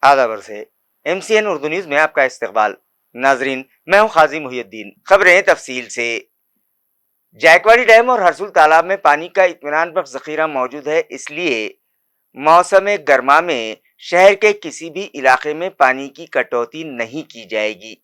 आदाब से MCN Urdu news में आपका इस्तकबाल। नाजरीन, मैं हूं काजी मुहियुद्दीन। खबरें तफसील से। जायकवाड़ी डैम और हरसुल तालाब में पानी का इत्मीनान बख्श जखीरा मौजूद है, इसलिए मौसम गर्मा में शहर के किसी भी इलाके में पानी की कटौती नहीं की जाएगी।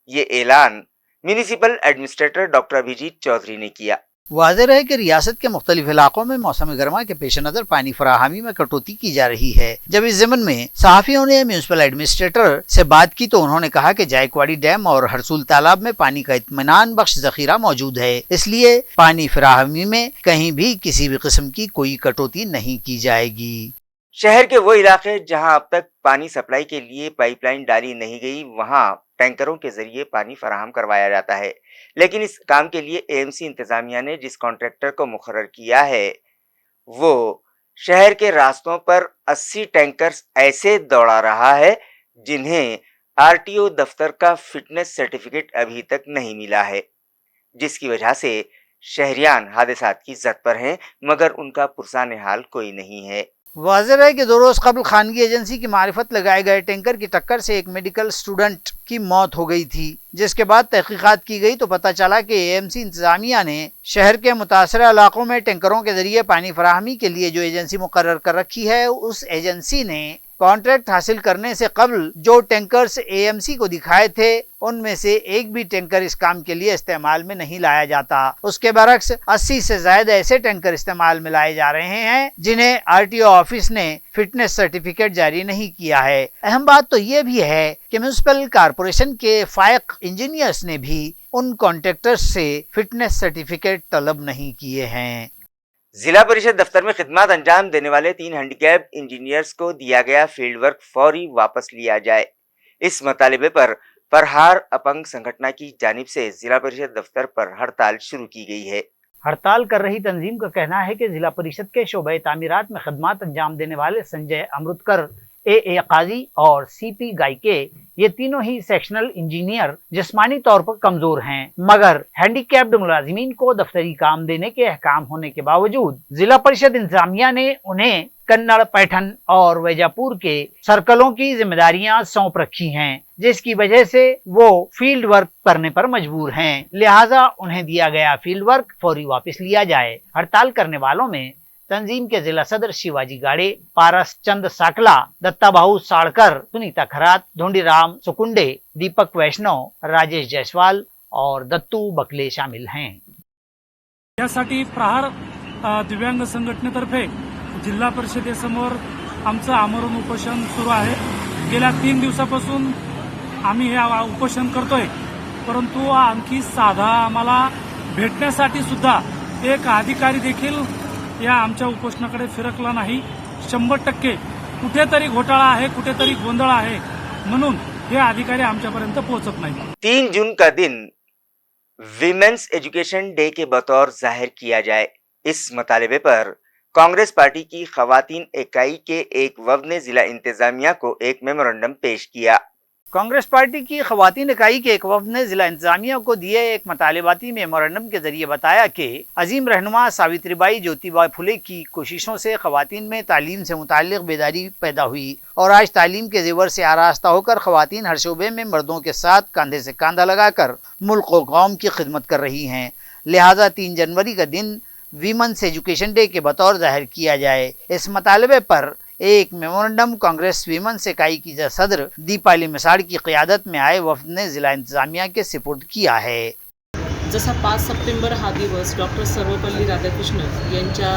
ये ऐलान municipal administrator doctor Abhijit Chaudhary ने किया। वाज़ेह है कि रियासत के मुख्तलिफ इलाकों में मौसम गर्मा के पेश नज़र पानी फराहमी में कटौती की जा रही है। जब इस ज़मन में सहाफ़ियों ने म्यूनिसिपल एडमिनिस्ट्रेटर से बात की तो उन्होंने कहा कि जायकवाड़ी डैम और हरसुल तालाब में पानी का इत्मीनान बख्श जखीरा मौजूद है, इसलिए पानी फराहमी में कहीं भी किसी भी किस्म की कोई कटौती नहीं की जाएगी। शहर के वो इलाके जहां अब तक पानी सप्लाई के लिए पाइपलाइन डाली नहीं गई, वहां टैंकरों के जरिए पानी फराहम करवाया जाता है, लेकिन इस काम के लिए AMC इंतजामिया ने जिस कॉन्ट्रैक्टर को मुकर्रर किया है वो शहर के रास्तों पर 80 टैंकर्स ऐसे दौड़ा रहा है जिन्हें RTO दफ्तर का फिटनेस सर्टिफिकेट अभी तक नहीं मिला है, जिसकी वजह से शहरियान हादसात की जद पर हैं, मगर उनका पुरसाने हाल कोई नहीं है। वाज़ेह है कि 2 रोज़ कबल खानगी एजेंसी की मारिफत लगाए गए टैंकर की टक्कर से एक मेडिकल स्टूडेंट की मौत हो गई थी, जिसके बाद तहकीकात की गई तो पता चला कि AMC इंतजामिया ने शहर के मुतासरा इलाकों में टैंकरों के जरिए पानी फराहमी के लिए जो एजेंसी मुकर्रर कर रखी है, उस एजेंसी ने कॉन्ट्रैक्ट हासिल करने से कबल जो टैंकर्स AMC को दिखाए थे उनमें से एक भी टैंकर इस काम के लिए इस्तेमाल में नहीं लाया जाता। उसके बरक्स 80 से ज्यादा ऐसे टैंकर इस्तेमाल में लाए जा रहे हैं जिन्हें RTO ऑफिस ने फिटनेस सर्टिफिकेट जारी नहीं किया है। अहम बात तो ये भी है कि म्यूनिसिपल कॉरपोरेशन के फायक इंजीनियर्स ने भी उन कॉन्ट्रैक्टर्स से फिटनेस सर्टिफिकेट तलब नहीं किए हैं। जिला परिषद दफ्तर में खिदमत अंजाम देने वाले 3 हैंडीकैप इंजीनियर्स को दिया गया फील्ड वर्क फौरी वापस लिया जाए। इस मुतालिबे पर फरहार अपंग संगठन की जानिब से जिला परिषद दफ्तर पर हड़ताल शुरू की गई है। हड़ताल कर रही तंजीम का कहना है कि जिला परिषद के शोबे तामीरात में खिदमत अंजाम देने वाले संजय अमृतकर, AA काजी और CP गायके, ये तीनों ही सेक्शनल इंजीनियर जिस्मानी तौर पर कमजोर हैं, मगर हैंडीकैप्ड मुलाजिमीन को दफ्तरी काम देने के अहकाम होने के बावजूद जिला परिषद इंतजामिया ने उन्हें कन्नड़, पैठन और वैजापुर के सर्कलों की जिम्मेदारियां सौंप रखी हैं, जिसकी वजह से वो फील्ड वर्क करने पर मजबूर हैं। लिहाजा उन्हें दिया गया फील्ड वर्क फौरी वापस लिया जाए। हड़ताल करने वालों में तंजीम के जिला सदर शिवाजी गाड़े, पारस चंद साकला, दत्ता बाहू साड़कर, सुनीता खरात, धोंडीराम सुकुंडे, दीपक वैष्णव, राजेश जायसवाल और दत्तू बकले शामिल हैं। यासाठी प्रहार दिव्यांग संघटनेतर्फे जिल्हा परिषदेसमोर आमचं आमरण उपोषण सुरू आहे। गेल्या 3 दिवसापासून आम्ही हे उपोषण करतोय, परंतु आणखी साधा आम्हाला भेटण्यासाठी सुद्धा एक अधिकारी देखील या आमच्या उपोषणाकडे फिरकला नाही। 100% कुठेतरी घोटाळा आहे, कुठेतरी गोंधळ आहे, म्हणून हे अधिकारी आमच्यापर्यंत पोहोचत नाही। 3 जून का दिन विमेंस एजुकेशन डे के बतौर जाहिर किया जाए। इस मुतालिबे पर कांग्रेस पार्टी की खवातीन इकाई के एक वफ्द ने जिला इंतजामिया को एक मेमोरेंडम पेश किया। कांग्रेस पार्टी की खवातीन इकाई के एक वफ्द ने जिला इंतजामिया को दिए एक मतलाबाती मेमोरेंडम के जरिए बताया कि अजीम रहनुमा सावित्रीबाई ज्योतिबा फुले की कोशिशों से खवातीन में तालीम से मुताल्लिक बेदारी पैदा हुई और आज तालीम के जेवर से आरास्ता होकर खवातीन हर शोबे में मर्दों के साथ कंधे से कंधा लगाकर मुल्क और कौम की खिदमत कर रही हैं। लिहाजा 3 जनवरी का दिन वीमेंस एजुकेशन डे के बतौर जाहिर किया जाए। इस मुतालबे पर एक मेमोरेंडम कांग्रेस वीमेंस इकाई की सदर दीपाली मिसाड़ की क़ियादत में आए वफ्द ने जिला इंतजामिया के सुपुर्द किया है। जसा 5 सप्टेंबर हा दिवस डॉक्टर सर्वपल्ली राधाकृष्णन यांच्या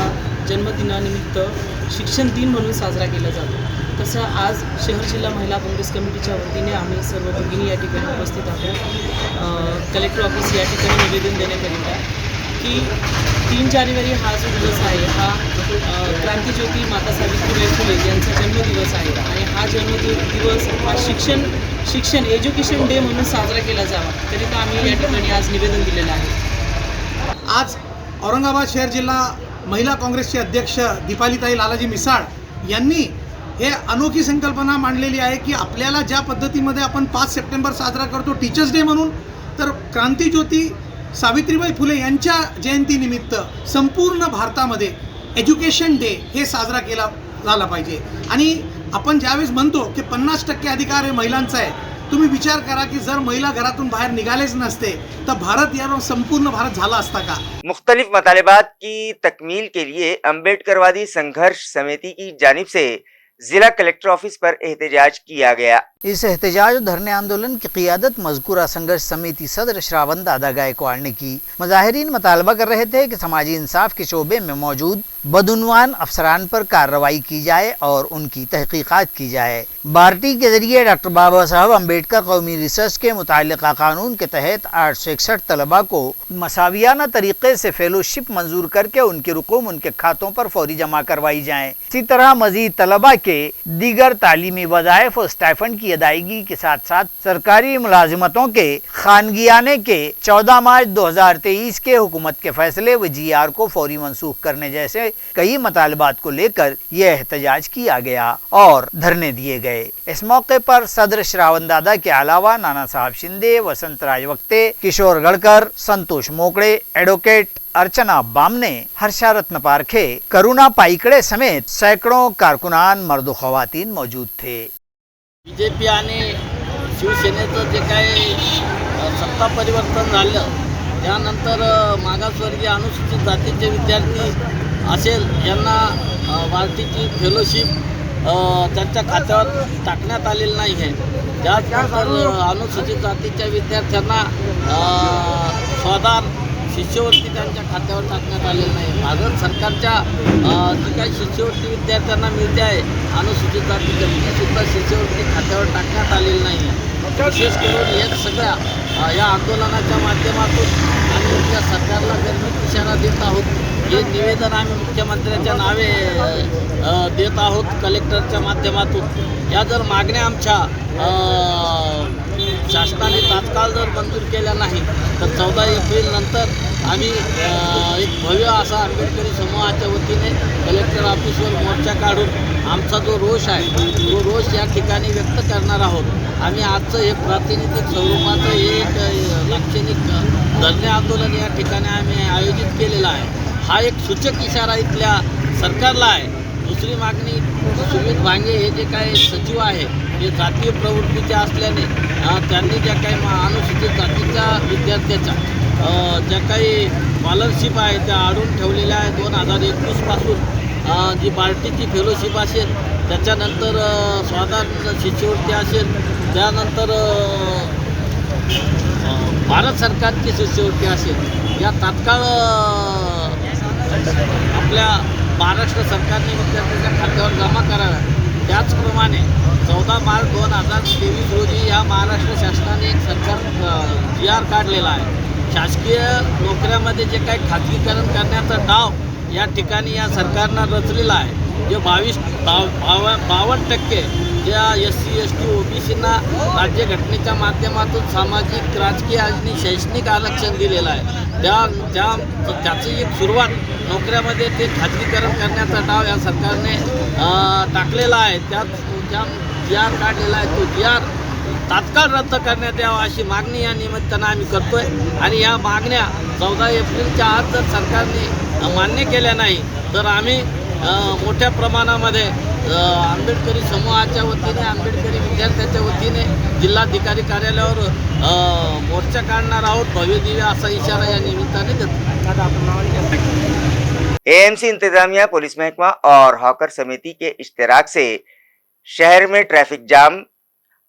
जन्मदिनानिमित्त शिक्षण दिन म्हणून साजरा केला जातो, तसं आज शहर जिल्हा महिला काँग्रेस कमिटीच्या वतीने आम्ही सर्व भगिनी या ठिकाणी उपस्थित आहोत। कलेक्टर ऑफिस या ठिकाणी निवेदन देण्याकरिता की 3 जानेवारी हा जो दिवस आहे हा क्रांतीज्योती माता सावित्रीबाई फुले यांचा जन्मदिवस आहे आणि हा जन्मदिवस हा शिक्षण एज्युकेशन डे म्हणून साजरा केला जावा करिता आम्ही या ठिकाणी आज निवेदन दिलेलं आहे। आज औरंगाबाद शहर जिल्हा महिला काँग्रेसचे अध्यक्ष दीपालीताई लालाजी मिसाळ यांनी हे अनोखी संकल्पना मांडलेली आहे की आपल्याला ज्या पद्धतीमध्ये आपण 5 सप्टेंबर साजरा करतो टीचर्स डे म्हणून, तर क्रांतीज्योती सावित्रीबाई फुले यांच्या जयंतीनिमित्त संपूर्ण भारतामध्ये एज्युकेशन डे हे साजरा केला झाला पाहिजे। आणि आपण ज्यावेळेस म्हणतो की 50% अधिकार हे महिलांचा आहे, तुम्ही विचार करा की जर महिला घरातून बाहेर निघालेच नसते तर भारत यावर संपूर्ण भारत झाला असता का? मुख्तलिफ मतालबात की तकमील के लिए अम्बेडकरवादी संघर्ष समिति की जानिब से जिला कलेक्टर ऑफिस पर एहतजाज किया गया। इस एहतजाज और धरने आंदोलन की क़ियादत मज़कूरा संघर्ष समिति सदर श्रावण दादा गायकवाड़ ने की। मुजाहिरीन मुतालबा कर रहे थे कि समाजी इंसाफ के शोबे में मौजूद बदउनवान अफसरान पर कार्रवाई की जाए और उनकी तहकीकात की जाए। पार्टी के जरिए डॉक्टर बाबा साहब अम्बेडकर कौमी रिसर्च के मुतालिका कानून के तहत 861 तलबा को मसावियाना तरीके से फेलोशिप मंजूर करके उनके रुकूम उनके खातों पर फौरी जमा करवाई जाएँ। इसी तरह मजीद तलबा के दीगर तालीमी वज़ाइफ और स्टाइफंड की अदायगी के साथ साथ सरकारी मुलाजिमतों के खानगियाने के 14 मार्च 2023 के हुकूमत के फैसले व GR को फौरी मनसूख करने जैसे कई मतालबात को लेकर यह एहतजाज किया गया और धरने दिए गए। इस मौके पर सदर श्रावण दादा के अलावा नाना साहब शिंदे, वसंत राज वक्ते, किशोर गढ़कर, संतोष मोकड़े, एडवोकेट अर्चना बामने, हर्षारत्न पारखे, करुणा पाईकडे समेत सैकड़ों कारकुनान मर्द ख्वातीन मौजूद थे। BJP आणि शिवसेनेचं जे काही सत्ता परिवर्तन झालं त्यानंतर मागासवर्गीय अनुसूचित जातीचे विद्यार्थी असेल यांना पार्टीची फेलोशिप त्यांच्या खात्यावर टाकण्यात आलेली नाही आहे। त्याचबरोबर अनुसूचित जातीच्या विद्यार्थ्यांना स्वाधार शिष्यवृत्ती त्यांच्या खात्यावर टाकण्यात आलेली नाही। भारत सरकारच्या जी काही शिष्यवृत्ती विद्यार्थ्यांना मिळते आहे अनुसूचित जातीच्या सुद्धा शिष्यवृत्ती खात्यावर टाकण्यात आलेली नाही आहे। विशेष करून हे सगळ्या या आंदोलनाच्या माध्यमातून आम्ही उद्या सरकारला गर्भित इशारा देत आहोत। हे निवेदन आम्ही मुख्यमंत्र्यांच्या नावे देत आहोत कलेक्टरच्या माध्यमातून। या जर मागण्या आमच्या शासनाने तात्काळ जर मंजूर केल्या नाही तर 14 एप्रिल नंतर आम्ही एक भव्य असा आंबेडकरी समूहाच्या वतीने कलेक्टर ऑफिसवर मोर्चा काढून आमचा जो रोष आहे तो रोष या ठिकाणी व्यक्त करणार आहोत। आम्ही आजचं एक प्रातिनिधिक स्वरूपाचं एक लाक्षणिक धरणे आंदोलन या ठिकाणी आम्ही आयोजित केलेलं आहे। हा एक सूचक इशारा इथल्या सरकारला आहे। दुसरी मागणी सुमित भांगे हे जे काही सचिव आहे हे जातीय प्रवृत्तीचे असल्याने त्यांनी ज्या काही अनुसूचित जातीच्या विद्यार्थ्याच्या ज्या काही स्कॉलरशिप आहे त्या अडून ठेवलेल्या आहे 2021 पासून जी पार्टीची फेलोशिप असेल त्याच्यानंतर स्वाधार शिष्यवृत्ती असेल त्यानंतर भारत सरकारची शिष्यवृत्ती असेल या तात्काळ आपल्या महाराष्ट्र सरकारने विद्यार्थ्यांच्या खात्यावर जमा कराव्या। त्याचप्रमाणे 14 मार्च 2023 रोजी या महाराष्ट्र शासनाने एक सरकार GR काढलेला आहे। शासकीय नोकऱ्यामध्ये जे काही खाजगीकरण करण्याचा डाव या ठिकाणी या सरकारनं रचलेला आहे। जे 52% ज्या SC ST OBCना राज्यघटनेच्या माध्यमातून सामाजिक राजकीय आणि शैक्षणिक आरक्षण दिलेलं आहे। त्याची एक सुरुवात नोकऱ्यामध्ये ते खाजगीकरण करण्याचा डाव या सरकारने टाकलेला आहे। त्या GR काढलेला आहे तो GR तात्काळ रद्द करण्यात यावा अशी मागणी या निमित्तानं आम्ही करतोय। आणि या मागण्या 14 एप्रिलच्या आत जर सरकारने मान्य केल्या नाही तर आम्ही मोठ्या प्रमाणामध्ये आंबेडकरी समूहाच्या वतीने आंबेडकरी विद्यार्थ्यांच्या वतीने जिल्हाधिकारी कार्यालयावर मोर्चा काढणार आहोत। भव्य दिव्य असा इशारा या निमित्ताने देतो। AMC इंतजामिया, पुलिस महकमा और हॉकर समिति के इश्तराक से शहर में ट्रैफिक जाम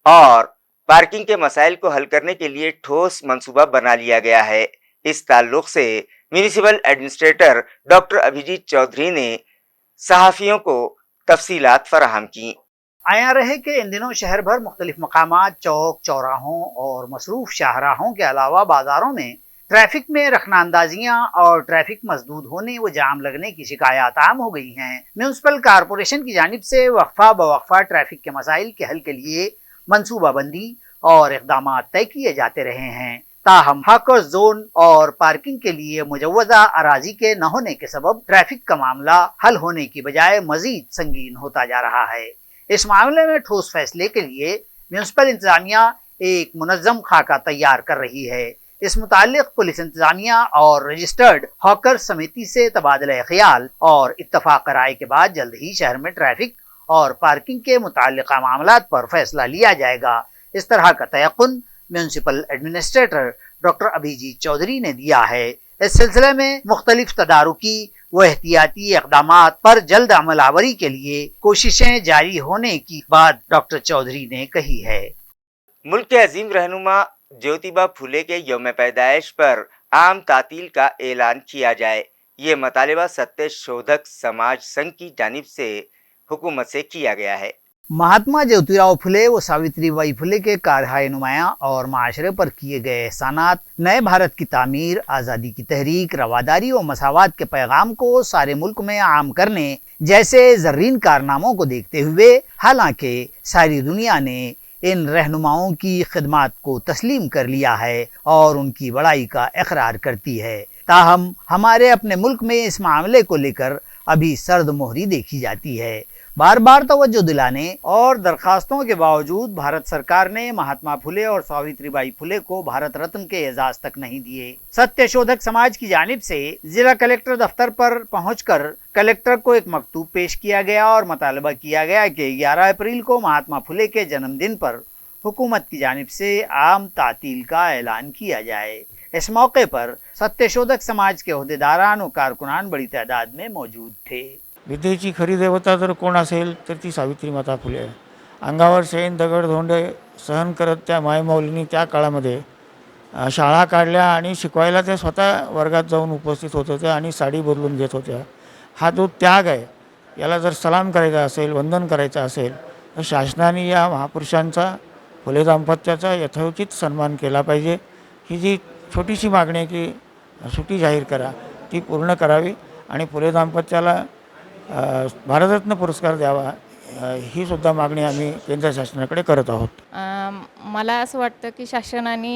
और पार्किंग के मसाइल को हल करने के लिए ठोस मंसूबा बना लिया गया है। इस ताल्लुक से municipal administrator doctor Abhijit Chaudhary ने सहाफियों को तफसीलात फराहम की। आया रहे कि इन दिनों शहर भर मुख्तलिफ मकामात, चौक चौराहों और मसरूफ शाहराहों के अलावा बाजारों में ट्रैफिक में रखनांदाजियां और ट्रैफिक मसदूद होने व जाम लगने की शिकायत आम हो गई हैं। म्यूनिसिपल कॉरपोरेशन की जानिब से वक्फा बवक्फा ट्रैफिक के मसाइल के हल के लिए मनसूबाबंदी और इक़दाम तय किए जाते रहे हैं। ताहम हाकर्स जोन और पार्किंग के लिए मुजव्वजा अराजी के न होने के सबब ट्रैफिक का मामला हल होने की बजाय मजीद संगीन होता जा रहा है। इस मामले में ठोस फैसले के लिए म्यूनिसिपल इंतजामिया एक मुनज़्ज़म खाका तैयार कर रही है। इस मुतालिक पुलिस इंतजामिया और रजिस्टर्ड हॉकर समिति से तबादला ख्याल और इत्तफाक राय के बाद जल्द ही शहर में ट्रैफिक और पार्किंग के मुताल्लिका मामलात पर फैसला लिया जाएगा। इस तरह का तयक़ुन municipal administrator doctor Abhijit Chaudhary ने दिया है। इस सिलसिले में मुख्तलिफ तदारुकी व एहतियाती इक़दामात पर जल्द अमलावरी के लिए कोशिशें जारी होने की बात डॉक्टर चौधरी ने कही है। मुल्क के अजीम रहनुमा ज्योतिबा फुले के यौम पैदाइश पर आम तातील का ऐलान किया जाए, ये मतालिबा सत्य शोधक समाज संघ की जानिब से हुकूमत से किया गया है। महात्मा ज्योतिराव फुले व सावित्रीबाई फुले के कारहाय नुमायां और माशरे पर किए गए एहसानात, नए भारत की तामीर, आज़ादी की तहरीक, रवादारी और मसावात के पैगाम को सारे मुल्क में आम करने जैसे ज़र्रीन कारनामों को देखते हुए हालांकि सारी दुनिया ने इन रहनुमाओं की खिदमत को तस्लीम कर लिया है और उनकी बड़ाई का इकरार करती है, ताहम हमारे अपने मुल्क में इस मामले को लेकर अभी सर्द मोहरी देखी जाती है। बार बार तवज्जो दिलाने और दरखास्तों के बावजूद भारत सरकार ने महात्मा फुले और सावित्रीबाई फुले को भारत रत्न के एजाज तक नहीं दिए। सत्य शोधक समाज की जानिब से जिला कलेक्टर दफ्तर पर पहुंचकर कलेक्टर को एक मकतूब पेश किया गया और मुतालबा किया गया कि 11 अप्रैल को महात्मा फुले के जन्मदिन पर हुकूमत की जानिब से आम तातील का ऐलान किया जाए। इस मौके पर सत्य शोधक समाज के ओहदेदारान और कारकुनान बड़ी तादाद में मौजूद थे। विद्येची खरी देवता जर कोण असेल तर ती सावित्री माता फुले आहे। अंगावर शेण दगड धोंडे सहन करत त्या मायमौलींनी त्या काळामध्ये शाळा काढल्या आणि शिकवायला त्या स्वतः वर्गात जाऊन उपस्थित होत होत्या आणि साडी बदलून घेत होत्या। हा जो त्याग आहे याला जर सलाम करायचा असेल, वंदन करायचं असेल तर शासनाने या महापुरुषांचा, फुले दाम्पत्याचा यथोचित सन्मान केला पाहिजे। ही जी छोटीशी मागणी आहे की सुट्टी जाहीर करा ती पूर्ण करावी आणि फुले दाम्पत्याला भारतरत्न पुरस्कार द्यावा ही सुद्धा मागणी आम्ही केंद्र शासनाकडे करत आहोत। मला असं वाटतं की शासनाने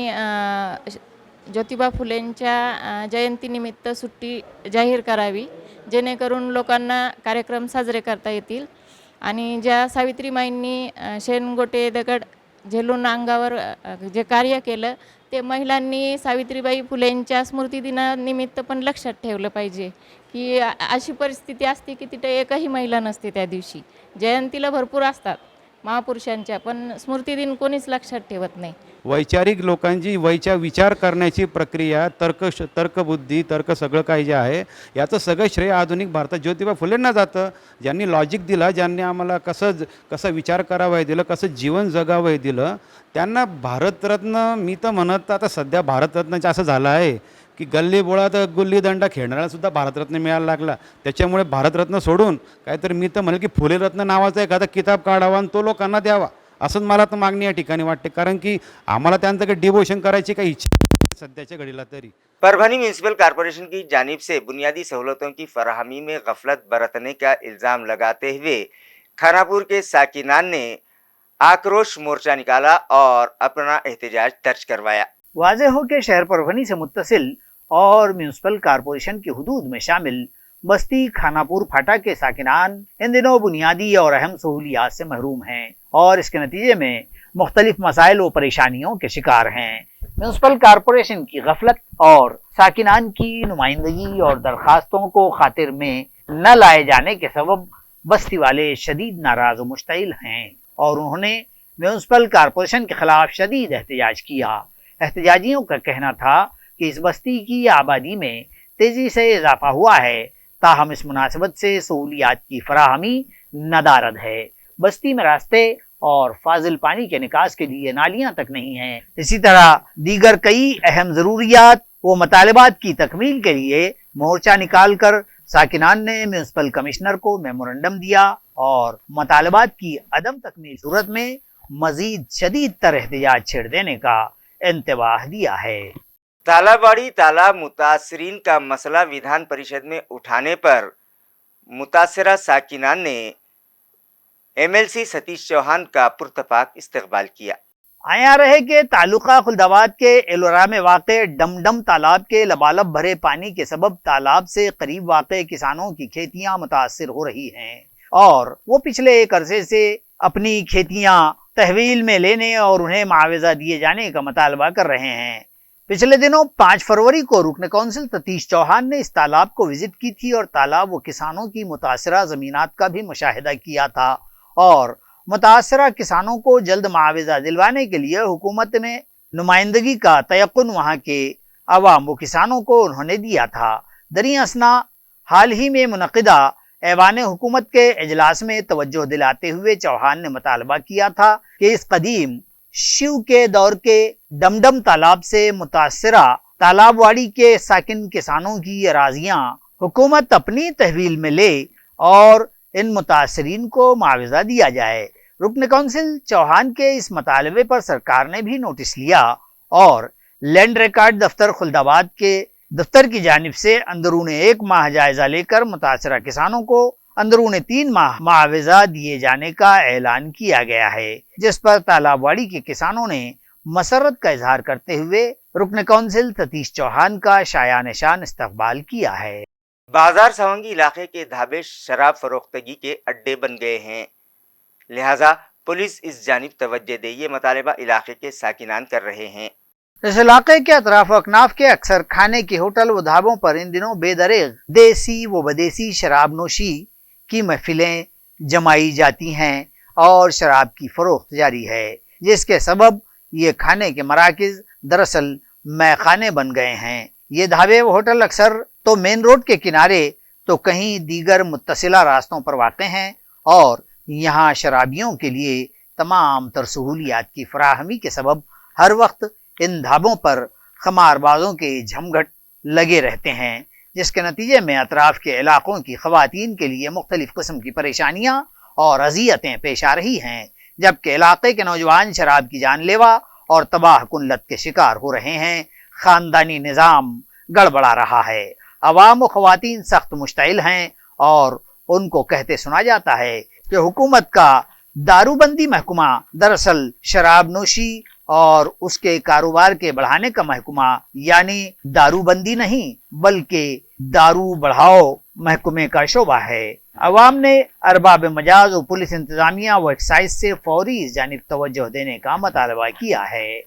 ज्योतिबा फुलेंच्या जयंतीनिमित्त सुट्टी जाहीर करावी, जेणेकरून लोकांना कार्यक्रम साजरे करता येतील आणि ज्या सावित्रीमाईंनी शेणगोटे दगड झेलून अंगावर जे कार्य केलं ते महिलांनी सावित्रीबाई फुलेंच्या स्मृतिदिनानिमित्त पण लक्षात ठेवलं पाहिजे की अशी परिस्थिती असते की तिथे एकही महिला नसते त्या दिवशी। जयंतीला भरपूर असतात महापुरुषांच्या, पण स्मृतिदिन कोणीच लक्षात ठेवत नाही। वैचारिक लोकांची विचार करण्याची प्रक्रिया, तर्कबुद्धी, तर्क सगळं काही जे आहे याचं सगळं श्रेय आधुनिक भारतात ज्योतिबा फुलेंना जातं, ज्यांनी लॉजिक दिला, ज्यांनी आम्हाला कसं विचार करावं हे दिलं, कसं जीवन जगावं हे दिलं, त्यांना भारतरत्न मी तर म्हणत आता सध्या भारतरत्नाचं असं झालं आहे की गल्ली बोळात गुल्ली दंडा खेळणाऱ्याला सुद्धा भारतरत्न मिळायला लागला। त्याच्यामुळे भारतरत्न सोडून काहीतरी मी तर म्हणेल की फुलेरत्न नावाचा एखादा किताब काढावा आणि तो लोकांना द्यावा, असंच मला तर मागणी या ठिकाणी वाटते, कारण की आम्हाला त्यांचं काही डिवोशन करायची काही इच्छा सध्याच्या घडीला तरी। परभनी म्यूनसिपल कॉरपोरेशन की जानिब से बुनियादी सहूलतों की फराहमी में गफलत बरतने का इल्ज़ाम लगाते हुए खानापुर के साकिनान ने आक्रोश मोर्चा निकाला और अपना एहतजाज दर्ज करवाया। वाज़ेह हो कि शहर परभनी से मुत्तसिल और म्यूनसिपल कॉरपोरेशन की हुदूद में शामिल बस्ती खानापुर फाटा के साकिनान इन दिनों बुनियादी और अहम सहूलियात से महरूम हैं और इसके नतीजे में मुख्तलिफ मसाइल व परेशानियों के शिकार हैं। म्यूनसिपल कॉरपोरेशन की गफलत और साकिनान की नुमाइंदगी और दरखास्तों को खातिर में न लाए जाने के सबब बस्ती वाले शदीद नाराज व मुश्तइल हैं और उन्होंने म्यूनसिपल कॉरपोरेशन के खिलाफ शदीद एहतजाज किया। एहतजाजियों का कहना था कि इस बस्ती की आबादी में तेजी से इजाफा हुआ है, ताहम इस मुनासिबत से सहूलियात की फराहमी नदारद है। बस्ती में रास्ते और फाजिल पानी के निकास के लिए नालियां तक नहीं हैं। इसी तरह दीगर कई अहम ज़रूरियात व मतालिबात की तकमील के लिए मोर्चा निकाल कर साकिनान ने म्यूनसिपल कमिश्नर को मेमोरेंडम दिया और मतालिबात की अदम तकमील सूरत में मजीद शदीद तर एहतजाज छेड़ देने का इंतबाह दिया है। तालाबाड़ी तालाब मुतासरीन का मसला विधान परिषद में उठाने पर मुतासरा साकिनान ने एमएलसी सतीश चौहान का पुरतपाक इस्तकबाल किया। आया रहे कि तालुका खुलदाबाद के एलोरा में वाक़े डमडम तालाब के लबालब भरे पानी के सबब तालाब से करीब वाक़े किसानों की खेतियां मुतासर हो रही हैं और वो पिछले एक अरसे से अपनी खेतियां तहवील में लेने और उन्हें मुआवजा दिए जाने का मुतालबा कर रहे हैं। पिछले दिनों 5 फरवरी को रुकन कौंसिल सतीश चौहान ने इस तालाब को विजिट की थी और तालाब व किसानों की मुतासरा ज़मीनात का भी मुशाहिदा किया था और मुतासरा किसानों को जल्द मुआवजा दिलवाने के लिए हुकूमत में नुमाइंदगी का तयक्कुन वहाँ के अवाम व किसानों को उन्होंने दिया था। दरी असना हाल ही में मुनक़िदा ऐवान हुकूमत के इजलास में तवज्जो दिलाते हुए चौहान ने मुतालबा किया था कि इस कदीम शिव के दौर के डमडम तालाब से मुतासरा तालाबवाड़ी के साकिन किसानों की अराजियां हुकूमत अपनी तहवील में ले और इन मुतासरीन को मुआवजा दिया जाए। रुकन कौंसिल चौहान के इस मुतालबे पर सरकार ने भी नोटिस लिया और लैंड रिकॉर्ड दफ्तर खुलदाबाद के दफ्तर की जानिब से अंदरून 1 माह जायजा लेकर मुतासरा किसानों को अंदरून 3 माह मुआवजा दिए जाने का ऐलान किया गया है, जिस पर तालाबवाड़ी के किसानों ने मसरत का इजहार करते हुए रुकन कौंसिल सतीश चौहान का शाया निशान इस्तकबाल किया है। बाजार सवंगी इलाके के ढाबे शराब फरोख्तगी के अड्डे बन गए हैं, लिहाजा पुलिस इस जानिब तवज्जो दे, ये मुतालबा इलाके के साकिनान कर रहे हैं। इस इलाके के अतराफ अकनाफ के अक्सर खाने के होटल व ढाबों पर इन दिनों बेदरेग देसी व बदेसी शराब नोशी की महफिलें जमाई जाती हैं और शराब की फरोख्त जारी है, जिसके सबब ये खाने के मराकिज दरअसल मैखाने बन गए हैं। ये ढाबे व होटल अक्सर तो मेन रोड के किनारे तो कहीं दीगर मुत्तसिला रास्तों पर वाक़े हैं और यहाँ शराबियों के लिए तमाम तर सहूलियात की फराहमी के सबब हर वक्त इन ढाबों पर खमारबाजों के झमघट लगे रहते हैं, जिसके नतीजे में अतराफ के इलाकों की ख़वातीन के लिए मुख्तलिफ किस्म की परेशानियाँ और अज़ियतें पेश आ रही हैं, जबकि इलाके के नौजवान शराब की जानलेवा और तबाह कुन लत के शिकार हो रहे हैं। ख़ानदानी निज़ाम गड़बड़ा रहा है, अवाम व ख़वातीन सख्त मुश्तइल हैं और उनको कहते सुना जाता है कि हुकूमत का दारूबंदी महकमा दरअसल शराब नोशी और उसके कारोबार के बढ़ाने का महकमा यानी दारूबंदी नहीं बल्कि दारू बढ़ाओ महकमे का शोबा है। अवाम ने अरबाब मजाज और पुलिस इंतजामिया व एक्साइज से फौरी इस जानिब तवज्जो देने का मुतालबा किया है।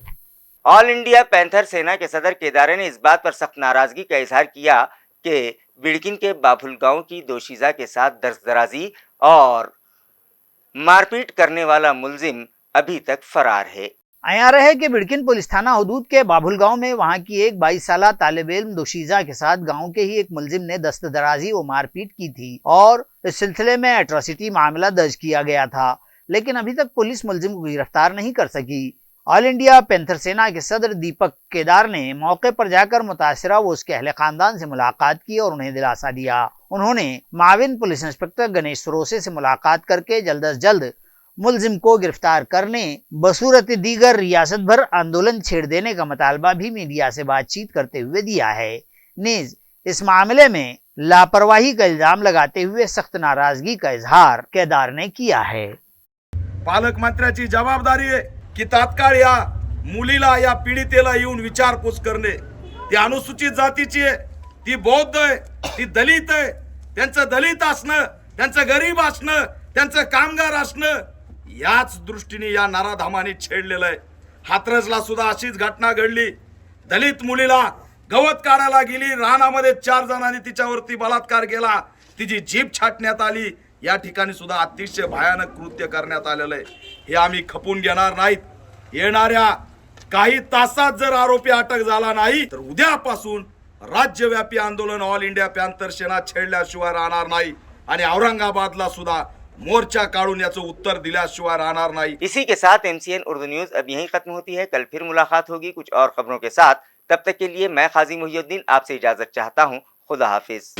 ऑल इंडिया पैंथर सेना के सदर केदारे ने इस बात पर सख्त नाराजगी का इजहार किया कि बिड़किन के बाफुल गांव की दोशीजा के साथ दस्तदराजी और मारपीट करने वाला मुलजिम अभी तक फरार है। आया रहे कि बिड़किन पुलिस थाना हदूद के बाबुल गांव में वहां की एक 22 साला तालिब इल्म दोशीजा के साथ गांव के ही एक मुलजिम ने दस्तदराजी व मारपीट की थी और इस सिलसिले में एट्रोसिटी मामला दर्ज किया गया था, लेकिन अभी तक पुलिस मुलजिम को गिरफ्तार नहीं कर सकी। ऑल इंडिया पैंथर सेना के सदर दीपक केदार ने मौके पर जाकर मुतासिरा व उसके अहले खानदान से मुलाकात की और उन्हें दिलासा दिया। उन्होंने माविन पुलिस इंस्पेक्टर गणेश सरोसे से मुलाकात करके जल्द अज जल्द मुलजिम को गिरफ्तार करने बसूरत दीगर रियासत भर आंदोलन छेड़ देने का मुतालबा भी मीडिया से बातचीत करते हुए दिया है। नीज इस मामले में लापरवाही का इल्जाम लगाते हुए सख्त नाराजगी का इजहार केदार ने किया है। पालकमंत्र्याची जबाबदारी आहे की तात्काळ या मुलीला या पीडितेला येऊन विचारपूस करणे। ती अनुसूचित जातीची आहे, ती बौद्ध आहे, ती दलित आहे, त्यांचं दलित असणं, त्यांचं गरीब असणं, त्यांचं कामगार असणं याच दृष्टीने या नराधामाने छेडलेलं आहे। हाथरसला सुद्धा अशीच घटना घडली। दलित मुलीला गवत काढायला गेली, रानामध्ये 4 जणांनी तिच्यावरती बलात्कार केला, तिची जीभ छाटण्यात आली। या ठिकाणी सुद्धा अतिशय भयानक कृत्य करण्यात आलेलं आहे। हे आम्ही खपून घेणार नाहीत। येणाऱ्या काही तासात जर आरोपी अटक झाला नाही तर उद्यापासून राज्यव्यापी आंदोलन ऑल इंडिया पैंथर सेना छेडल्याशिवाय राहणार नाही आणि औरंगाबादला सुद्धा मोर्चा काढून याचं उत्तर दिल्याशिवाय राहणार नाही। इसी के साथ MCN उर्दू न्यूज अब यहीं खत्म होती है। कल फिर मुलाकात होगी कुछ और खबरों के साथ। तब तक के लिए मैं काजी मुहिउद्दीन आपसे इजाजत चाहता हूँ। खुदा हाफिज।